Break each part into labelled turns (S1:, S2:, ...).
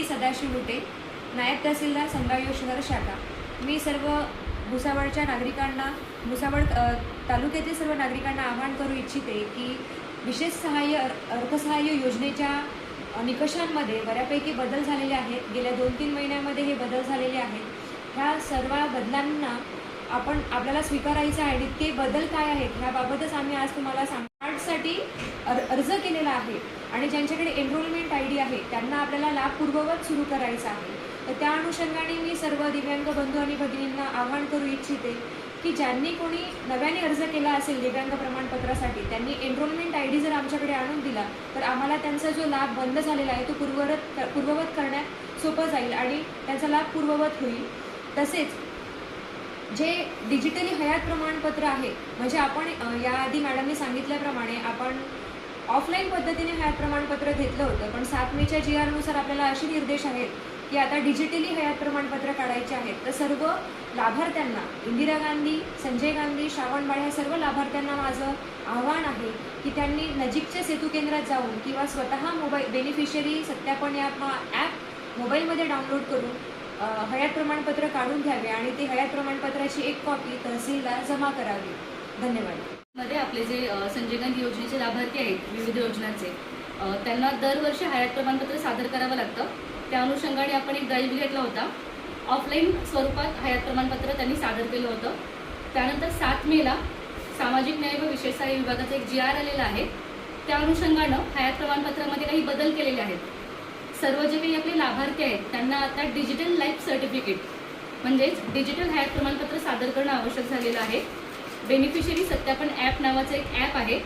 S1: सदाशिव लुटे, नायब तहसीलदार संभाव्य शहर शाखा. मी सर्व भुसावळच्या नागरिकांना, भुसावळ तालुक्यातील सर्व नागरिकांना आवाहन करू इच्छिते की विशेष सहाय्य अर्थसहाय्य योजनेच्या निकषांमध्ये बऱ्यापैकी बदल झालेले आहेत. गेल्या 2-3 महिन्यामध्ये हे बदल झालेले आहेत. ह्या सर्व बदलांना आपल्याला स्वीकारायचं आहे. इतके बदल काय आहेत ह्याबाबतच आम्ही आज तुम्हाला कार्डसाठी अर्ज केलेला आहे आणि ज्यांच्याकडे एनरोलमेंट ID आहे त्यांना आपल्याला लाभ पूर्ववत सुरू करायचा आहे. तर त्या अनुषंगाने मी सर्व दिव्यांग बंधू आणि भगिनींना आवाहन करू इच्छिते की ज्यांनी कोणी नव्याने अर्ज केला असेल दिव्यांग प्रमाणपत्रासाठी त्यांनी एनरोलमेंट ID जर आमच्याकडे आणून दिला तर आम्हाला त्यांचा जो लाभ बंद झालेला आहे तो पूर्ववत करण्यात सोपं जाईल आणि त्यांचा लाभ पूर्ववत होईल. तसेच जे डिजिटली हयात प्रमाणपत्र आहे, म्हणजे आपण याआधी मॅडमने सांगितल्याप्रमाणे आपण ऑफलाईन पद्धतीने हयात प्रमाणपत्र घेतलं होतं, पण 7 मेच्या GR नुसार आपल्याला असे निर्देश आहेत की आता डिजिटली हयात प्रमाणपत्र काढायचे आहेत. तर सर्व लाभार्थ्यांना, इंदिरा गांधी, संजय गांधी, श्रावणबाळ ह्या सर्व लाभार्थ्यांना माझं आव्हान आहे की त्यांनी नजीकच्या सेतू केंद्रात जाऊन किंवा स्वतः बेनिफिशरी सत्यापन ॲप मोबाईलमध्ये डाउनलोड करून हयात प्रमाणपत्र काढून घ्यावे आणि ते हयात प्रमाणपत्राची एक कॉपी तहसीलला जमा करावी. धन्यवाद.
S2: मध्ये आपले जे संजय गांधी योजनेचे लाभार्थी आहेत विविध योजनांचे, त्यांना दरवर्षी हयात प्रमाणपत्र सादर करावं लागतं. त्या अनुषंगाने आपण एक ड्राईव्ह घेतला होता. ऑफलाईन स्वरूपात हयात प्रमाणपत्र त्यांनी सादर केलं होतं. त्यानंतर 7 मेला सामाजिक न्याय व विशेष सहाय्य विभागाचा एक GR आलेला आहे. त्या अनुषंगानं हयात प्रमाणपत्रामध्ये काही बदल केलेले आहेत. सर्व जे काही आपले लाभार्थी आहेत त्यांना आता डिजिटल लाईफ सर्टिफिकेट म्हणजेच डिजिटल हयात प्रमाणपत्र सादर करणं आवश्यक झालेलं आहे. बेनिफिशरी सत्यापन ॲप नावाचं एक ॲप आहे.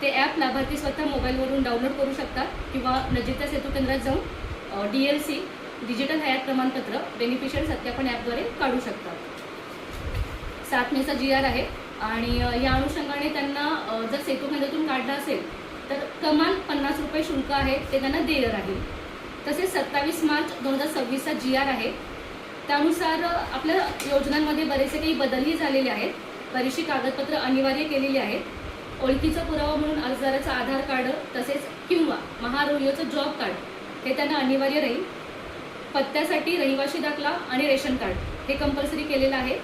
S2: ते ॲप लाभार्थी स्वतः मोबाईलवरून डाउनलोड करू शकतात किंवा नजीकच्या सेतू केंद्रात जाऊन DLC डिजिटल हयात प्रमाणपत्र बेनिफिशरी सत्यापन ॲपद्वारे काढू शकतात. 7 मेचा GR आहे आणि या अनुषंगाने त्यांना जर सेतू केंद्रातून काढलं असेल तर कमाल 50 रुपये शुल्क आहे ते त्यांना देय राहील. तसेच 27 मार्च 2026चा GR आहे. त्यानुसार आपल्या योजनांमध्ये बरेचसे काही बदलही झालेले आहेत. बरीचशी कागदपत्र अनिवार्य केलेली आहेत. ओळखीचा पुरावा म्हणून अर्जदाराचं आधार कार्ड तसेच किंवा महारोयोचं जॉब कार्ड हे त्यांना अनिवार्य राहील. पत्त्यासाठी रहिवासी दाखला आणि रेशन कार्ड हे कंपल्सरी केलेलं आहे.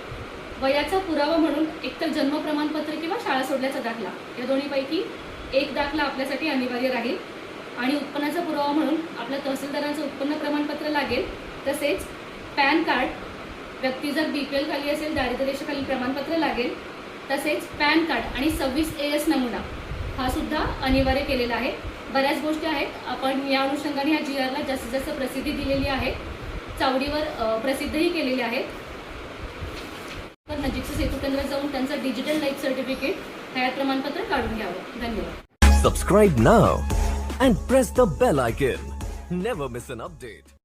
S2: वयाचा पुरावा म्हणून एकतर जन्म प्रमाणपत्र किंवा शाळा सोडल्याचा दाखला या दोन्हीपैकी एक दाखला आपल्यासाठी अनिवार्य राहील. आणि उत्पन्नाचा पुरावा म्हणून आपल्या तहसीलदारांचं उत्पन्न प्रमाणपत्र लागेल. तसेच पॅन कार्ड, व्यक्ती जर BPL खाली असेल दारिद्र्य रेषेखाली प्रमाणपत्र लागेल. तसेच पॅन कार्ड आणि 26 AS नमुना हा सुद्धा अनिवार्य केलेला आहे. बऱ्याच गोष्टी आहेत. आपण या अनुषंगाने या GRला जास्तीत जास्त प्रसिद्धी दिलेली आहे. चावडीवर प्रसिद्धही केलेली आहे. तर नजीकच्या सेतू केंद्रात जाऊन त्यांचं डिजिटल लाईफ सर्टिफिकेट हयात प्रमाणपत्र काढून घ्यावं. धन्यवाद.
S3: Subscribe now and press the bell icon. Never miss an update.